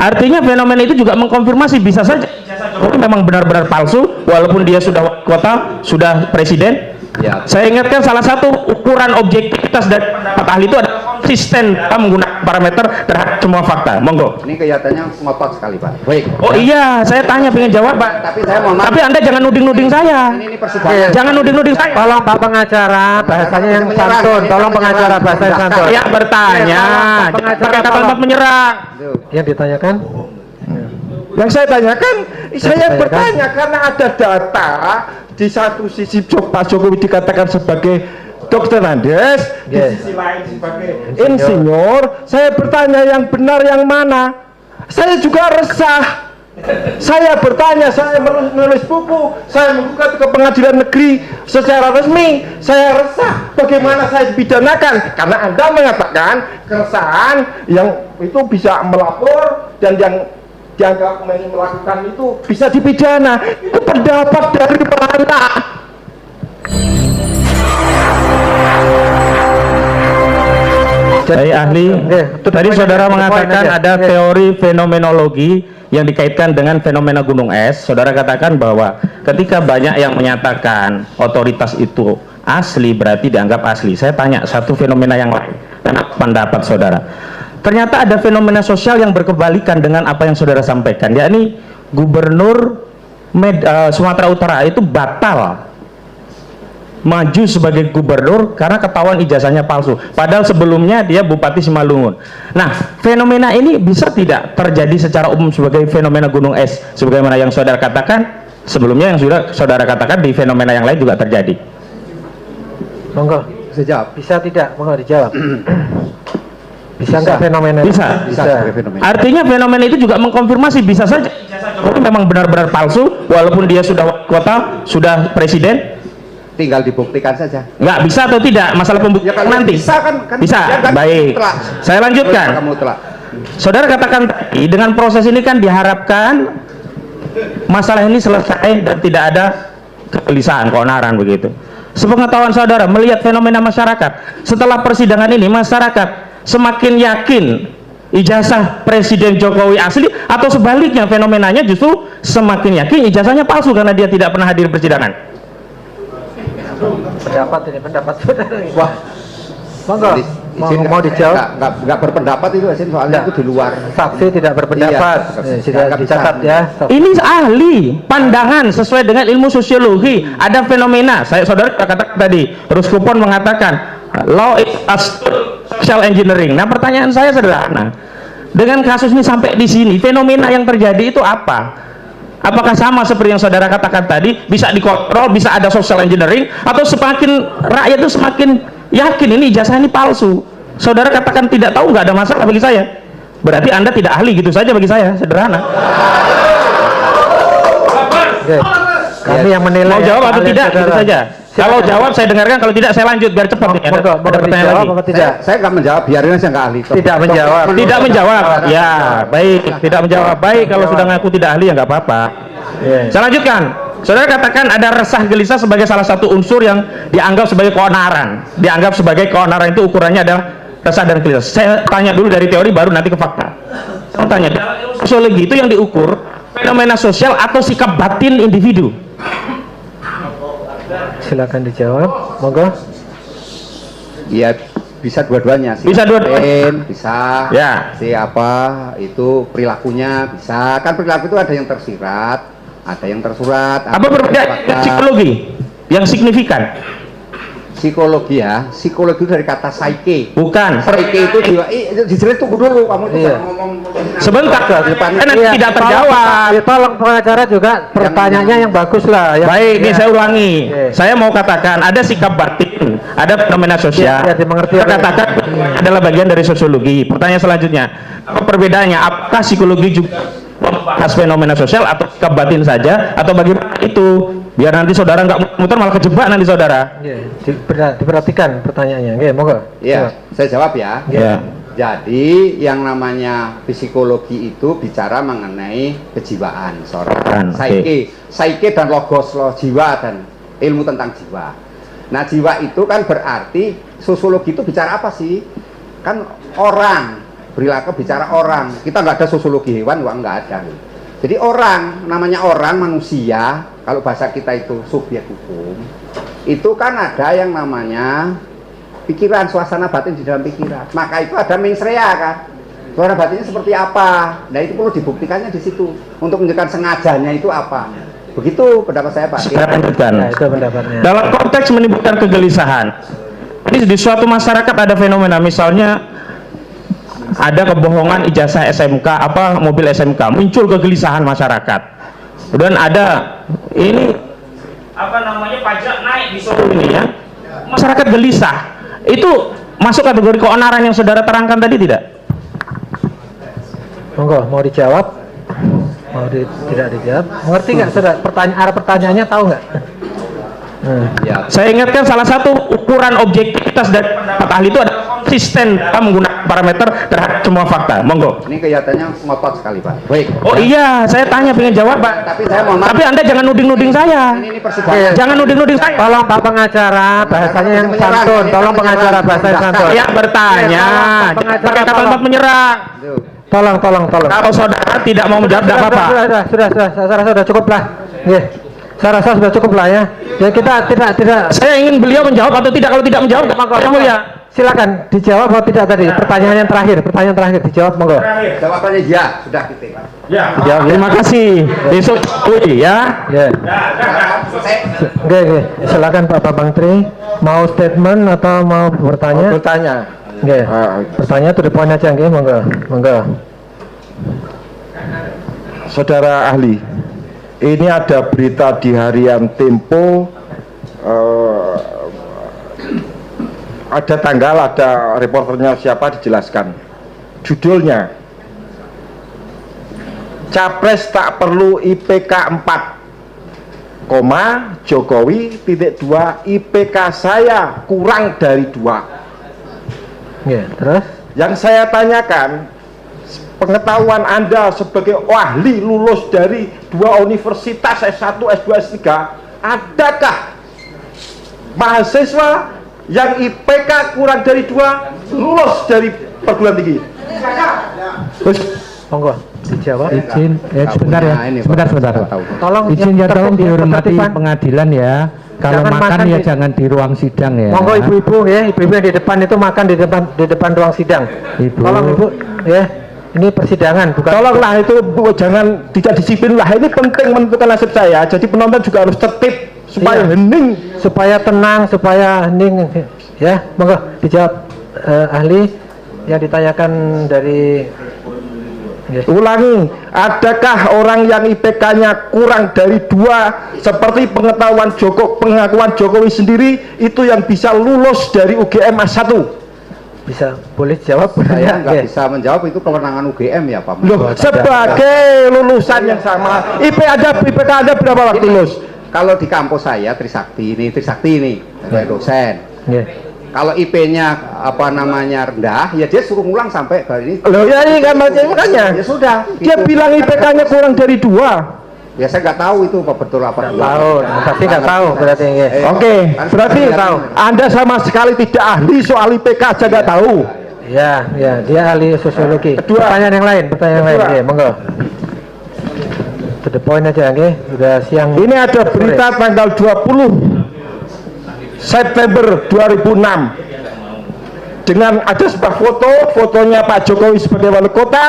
Artinya fenomena itu juga mengkonfirmasi bisa saja Jokowi memang benar-benar palsu walaupun dia sudah wali kota, sudah presiden. Ya. Saya ingatkan salah satu ukuran objektivitas dari pendapat ahli itu adalah konsisten dalam menggunakan parameter terhadap semua fakta. Monggo. Ini kelihatannya ngotot sekali, Pak. Baik. Oh ya. Iya, saya tanya pengen jawab, Pak. Tapi saya mohon maaf. Tapi Anda jangan nuding-nuding saya. Ini persidangan. Jangan nuding-nuding saya. Tolong Pak pengacara bahasanya yang santun. Tolong pengacara bahasa yang santun. Saya bertanya. Pakai kata-kata menyerang. Yang ditanyakan? Yang saya tanyakan, saya bertanya karena ada data di satu sisi Pak Jokowi dikatakan sebagai Dokter Andes, di sisi lain sebagai insinyur. Saya bertanya yang benar yang mana? Saya juga resah. Saya bertanya, saya menulis buku, saya menggugat ke pengadilan negeri secara resmi. Saya resah bagaimana saya dipidanakan karena Anda mengatakan keresahan yang itu bisa melapor dan yang dianggap melakukan itu bisa dipidana. Itu pendapat dari mana? Dari ahli, tadi saudara mengatakan ada teori fenomenologi yang dikaitkan dengan fenomena gunung es. Saudara katakan bahwa ketika banyak yang menyatakan otoritas itu asli berarti dianggap asli. Saya tanya satu fenomena yang lain dan pendapat saudara. Ternyata ada fenomena sosial yang berkebalikan dengan apa yang saudara sampaikan, yakni Gubernur Sumatera Utara itu batal maju sebagai gubernur karena ketahuan ijazahnya palsu, padahal sebelumnya dia Bupati Simalungun. Nah, fenomena ini bisa tidak terjadi secara umum sebagai fenomena gunung es sebagaimana yang saudara katakan sebelumnya, yang sudah saudara katakan di fenomena yang lain juga terjadi? Monggo, bisa jawab. Bisa tidak? Monggo dijawab. Bisa nggak fenomena? Bisa. Fenomena. Artinya fenomena itu juga mengkonfirmasi bisa saja Jokowi memang benar-benar palsu walaupun dia sudah wali kota, sudah presiden. Tinggal dibuktikan saja. Nggak bisa atau tidak, masalah pembuktian Ya, nanti. Bisa kan? Bisa. Ya, kan? Baik. Mutlak. Saya lanjutkan. Kamu telah. Saudara katakan tadi dengan proses ini kan diharapkan masalah ini selesai dan tidak ada kegelisahan, keonaran begitu. Sepengetahuan saudara melihat fenomena masyarakat setelah persidangan ini, masyarakat semakin yakin ijazah Presiden Jokowi asli atau sebaliknya fenomenanya justru semakin yakin ijazahnya palsu karena dia tidak pernah hadir persidangan? Pendapat ini, pendapat saudara. Wah, Monggo, mau dijawab? Nggak berpendapat itu Asin, soalnya itu di luar. Saksi tidak berpendapat. Sudah dicatat ya. Ini ahli pandangan sesuai dengan ilmu sosiologi. Ada fenomena. Saudara katakan tadi, Ruskupon mengatakan law is social engineering. Nah, pertanyaan saya sederhana. Dengan kasus ini sampai di sini, fenomena yang terjadi itu apa? Apakah sama seperti yang saudara katakan tadi, bisa dikontrol, bisa ada social engineering, atau semakin rakyat itu semakin yakin ini ijazah ini palsu? Saudara katakan tidak tahu, nggak ada masalah bagi saya. Berarti Anda tidak ahli gitu saja bagi saya, sederhana. Oke. Kami yang menilai. Mau jawab atau tidak? Gitu saja. Kalau jawab saya dengarkan, kalau tidak saya lanjut biar cepat. Ada pertanyaan lagi. Saya nggak menjawab, biarin aja nggak ahli. Tidak menjawab. Tidak menjawab. Ya, baik. Tidak menjawab. Baik, kalau sudah ngaku tidak ahli ya nggak apa-apa. Saya lanjutkan. Saudara katakan ada resah gelisah sebagai salah satu unsur yang dianggap sebagai keonaran. Dianggap sebagai keonaran itu ukurannya adalah resah dan gelisah. Saya tanya dulu dari teori baru nanti ke fakta. Saya tanya, sosiologi itu yang diukur fenomena sosial atau sikap batin individu? Silakan dijawab, monggo. Ya, bisa dua-duanya sih. Bisa dua-duanya. Bisa. Ya. Siapa itu perilakunya bisa. Kan perilaku itu ada yang tersirat, ada yang tersurat. Apa perbedaan psikologi yang signifikan? Psikologi ya, psikologi itu dari kata psyche. Bukan. Psyche itu jiwa. Dijelas tunggu dulu, kamu jangan ngomong. Sebentar, kan tidak terjawab. Tolong pengacara juga pertanyaannya yang bagus lah. Baik, ini saya ulangi. Saya mau katakan ada sikap batin, ada fenomena sosial. Saya katakan adalah bagian dari sosiologi. Pertanyaan selanjutnya, apa perbedaannya? Apakah psikologi juga membahas fenomena sosial atau sikap batin saja atau bagaimana itu? Biar nanti saudara nggak muter malah kejebak nanti saudara. Diperhatikan pertanyaannya. Oke, monggo. Ya, saya jawab ya. Ya. Jadi yang namanya psikologi itu bicara mengenai kejiwaan seorang. Psyche dan logos, jiwa dan ilmu tentang jiwa. Nah, jiwa itu kan berarti sosiologi itu bicara apa sih? Kan orang perilaku bicara orang. Kita nggak ada sosiologi hewan, nggak ada. Jadi orang, namanya orang manusia, kalau bahasa kita itu subjek hukum, itu kan ada yang namanya pikiran, suasana batin di dalam pikiran. Maka itu ada mens rea kan. Suasana batinnya seperti apa? Nah itu perlu dibuktikannya di situ untuk menunjukkan sengajanya itu apa. Begitu pendapat saya Pak. Saya lanjutkan. Nah, itu pendapatnya. Dalam konteks menimbulkan kegelisahan, ini di suatu masyarakat ada fenomena, misalnya ada kebohongan ijazah SMK, mobil SMK, muncul kegelisahan masyarakat. Dan ada ini pajak naik di Solo ini ya, masyarakat gelisah. Itu masuk kategori keonaran yang saudara terangkan tadi tidak? Monggo, mau dijawab? Tidak dijawab? Mengerti nggak saudara? Arah pertanyaannya tahu nggak? Ya. Saya ingatkan salah satu ukuran objektivitas dari pendapat ahli itu adalah konsisten dalam menggunakan parameter terhadap semua fakta. Monggo. Ini kelihatannya ngotot sekali Pak. Baik. Oh iya, saya tanya pengen jawab Pak. Tapi saya mohon maaf. Tapi Anda jangan nuding-nuding saya. Ini persidangan. Jangan nuding-nuding saya. Tolong Pak pengacara bahasanya yang santun. Tolong pengacara bahasa yang santun. Saya bertanya, pakai kata-kata menyerang. Tolong. Kalau saudara tidak mau menjawab, tidak apa-apa. Sudah cukup lah. Saya rasa sudah cukup lah ya. Ya kita tidak. Saya ingin beliau menjawab atau tidak. Kalau tidak menjawab, yang mulia. Silakan dijawab atau tidak tadi. Pertanyaan terakhir dijawab monggo. Jawabannya ya, sudah titik Pak. Ya. Terima kasih. Besok ya. Ya. Oke. Silakan Pak Bambang Tri. Mau statement atau mau bertanya? Bertanya. Oke. Bertanya to the point aja nggih, monggo. Saudara ahli, ini ada berita di harian Tempo, ada tanggal, ada reporternya siapa dijelaskan. Judulnya, Capres tak perlu IPK 4, Jokowi titik 2, IPK saya kurang dari 2. Ya, terus? Yang saya tanyakan, pengetahuan Anda sebagai ahli lulus dari 2 universitas S1, S2, S3, adakah mahasiswa yang IPK kurang dari 2 lulus dari perguruan tinggi? Monggo dijawab. Izin sebentar ya. Sebentar. Tolong Izin ya, tolong dihormati ketertiban. pengadilan ya. Kalau Jangan makan makan ya di- jangan di ruang sidang ya. Monggo ibu-ibu ya, ibu-ibu yang di depan itu makan di depan ruang sidang. Ibu. Tolong ibu ya. Ini persidangan bukan. Tolonglah itu Bu, jangan tidak disiplin lah, ini penting menentukan nasib saya. Jadi penonton juga harus tertib supaya Iya. hening. Supaya tenang, supaya hening ya. Monggo dijawab ahli yang ditanyakan dari ya. Ulangi, adakah orang yang IPK-nya kurang dari 2 seperti pengakuan Jokowi sendiri itu yang bisa lulus dari UGM A1? Bisa boleh jawab Saya nggak ya. bisa menjawab, itu kewenangan UGM ya Pak. Loh, sebagai lulusan yang sama, IPK Anda berapa waktu lulus? Kalau di kampus saya Trisakti ini sebagai dosen. Ya. Kalau IP-nya rendah, ya dia suruh ngulang sampai ke ini. Loh ya ini kan makanya Ya sudah. dia gitu. bilang IPK-nya kurang dari 2. Ya saya nggak tahu itu apa betul apa enggak. Tahu, pasti nggak tahu berarti ya. Oke, berarti tahu. Anda sama sekali tidak ahli soal IPK aja nggak tahu. Ya, dia ahli sosiologi. Kedua. Pertanyaan yang lain, ya, monggo. To the point aja, oke? Udah siang. Ini ada berita tanggal 20 September 2006 dengan ada sebuah fotonya Pak Jokowi sebagai wali kota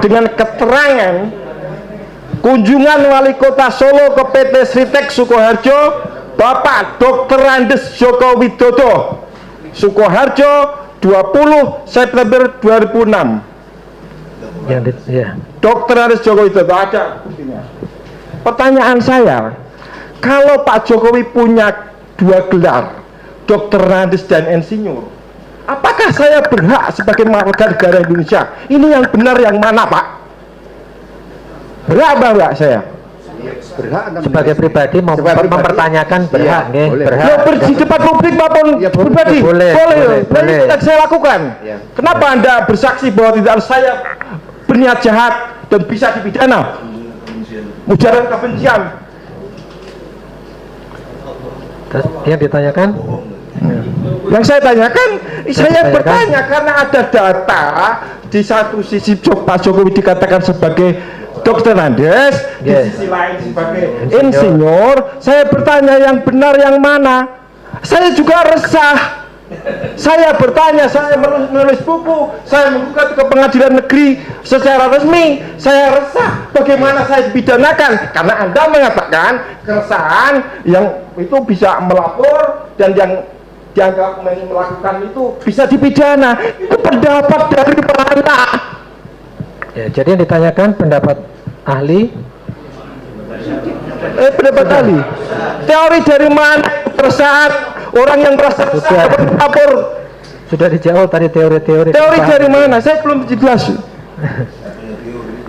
dengan keterangan kunjungan wali kota Solo ke PT Sritek Sukoharjo Bapak Dr. Andes Joko Widodo Sukoharjo 20 September 2006. Ya. Dr. Andes Joko Widodo ada buktinya. Pertanyaan saya, kalau Pak Jokowi punya 2 gelar, Dr. Andes dan Insinyur, apakah saya berhak sebagai warga negara Indonesia? Ini yang benar yang mana Pak? Berhak apa enggak saya? Berhak Anda Sebagai pribadi mempertanyakan berhak, Iya, nggih, boleh. berhak. Di depan publik maupun Ya, boleh. pribadi? Boleh. Nah, ini tidak saya lakukan. Ya. Kenapa Anda bersaksi bahwa tidak saya berniat jahat dan bisa dipidana? Ujaran kebencian. Terus yang ditanyakan? Yang saya tanyakan, saya bertanya karena ada data di satu sisi Pak Jokowi dikatakan sebagai Dokter Andes, di sisi lain sebagai insinyur. Saya bertanya yang benar yang mana? Saya juga resah. Saya bertanya, saya menulis buku, saya menggugat ke pengadilan negeri secara resmi. Saya resah bagaimana saya dipidanakan karena Anda mengatakan keresahan yang itu bisa melapor dan yang dianggap melakukan itu bisa dipidana. Itu pendapat dari mana? Ya, jadi yang ditanyakan pendapat ahli. Pendapat ahli. Teori dari mana? Keresahan orang yang merasa resah melapor. Sudah dijawab tadi teori-teori. Teori dari mana? Saya belum jelas.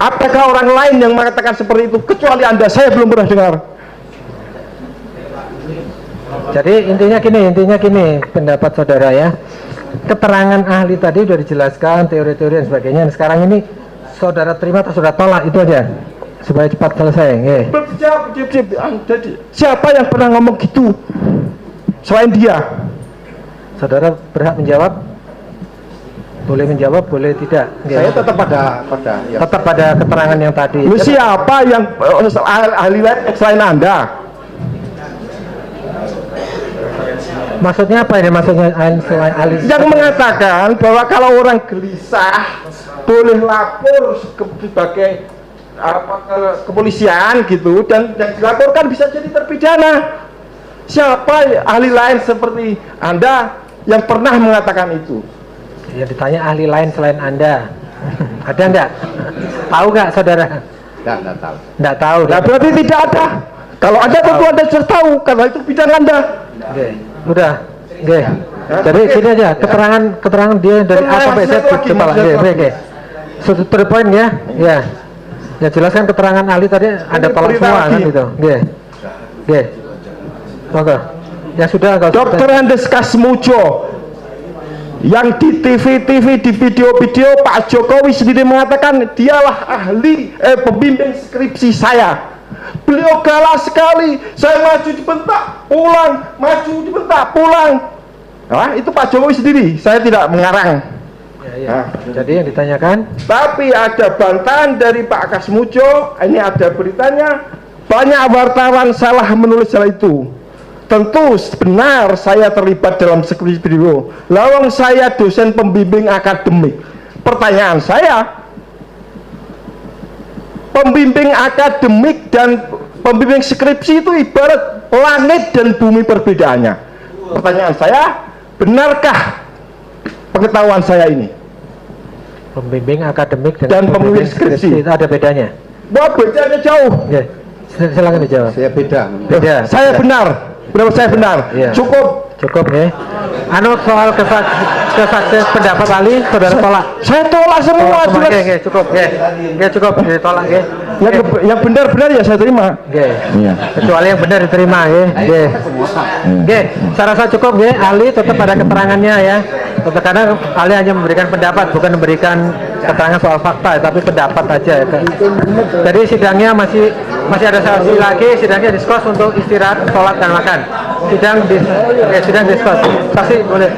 Apakah orang lain yang mengatakan seperti itu? Kecuali Anda, saya belum pernah dengar. Jadi intinya gini pendapat saudara ya. Keterangan ahli tadi sudah dijelaskan teori-teori dan sebagainya. Sekarang ini saudara terima atau saudara tolak, itu aja supaya cepat selesai. Belum dijawab. Jadi siapa yang pernah ngomong gitu selain dia? Saudara berhak menjawab. Boleh menjawab, boleh tidak. Saya tetap pada ya. Tetap pada keterangan yang tadi. Lu siapa yang ahli lain selain Anda? Maksudnya apa ini? Maksudnya selain ahli Yang mengatakan bahwa kalau orang gelisah boleh lapor sebagai kepolisian gitu, dan yang dilaporkan bisa jadi terpidana. Siapa ahli lain seperti Anda yang pernah mengatakan itu? Ya ditanya ahli lain selain Anda. Ada enggak? Tahu enggak saudara? Enggak tahu. Enggak tahu. Nah, berarti tidak ada. Kalau ada tentu Anda sudah tahu karena itu bidang Anda. Oke. Udah. Oke. Jadi sini aja keterangan dia dari A sampai Z kepala. Oke. To the point ya. Ya. Ya jelaskan keterangan ahli tadi Anda tolak semua kan itu. Oke. Oke. Oke. Ya sudah enggak usah. Dokter Andes Kasmujo yang di TV-TV, di video-video Pak Jokowi sendiri mengatakan dialah ahli pembimbing skripsi saya. Beliau galak sekali. Saya maju dibentak, pulang, maju dibentak, pulang. Nah, itu Pak Jokowi sendiri. Saya tidak mengarang. Ya. Nah, jadi yang ditanyakan. Tapi ada bantahan dari Pak Kasmujo. Ini ada beritanya. Banyak wartawan salah menulis hal itu. Tentu benar saya terlibat dalam skripsi beliau. Lawang saya dosen pembimbing akademik. Pertanyaan saya, pembimbing akademik dan pembimbing skripsi itu ibarat langit dan bumi perbedaannya. Pertanyaan saya, benarkah pengetahuan saya ini? Pembimbing akademik dan pembimbing skripsi itu ada bedanya? Wah, bedanya jauh. Oke. Silakan dijawab. Saya beda. Saya benar. Berapa saya benar? Ya. Cukup ya. Soal kesaksian pendapat ahli saudara tolak. Saya tolak semua. Oke, cukup. Cukup ditolak ya. Yang benar-benar ya saya terima. Kecuali yang benar diterima ya. Saya rasa cukup ya. Ahli tetap pada keterangannya ya. Karena ahli hanya memberikan pendapat, bukan memberikan keterangan soal fakta, tapi pendapat aja. Jadi sidangnya masih ada sesi lagi. Sidangnya diskors untuk istirahat, sholat dan makan. Sidang diskors. Saksi boleh.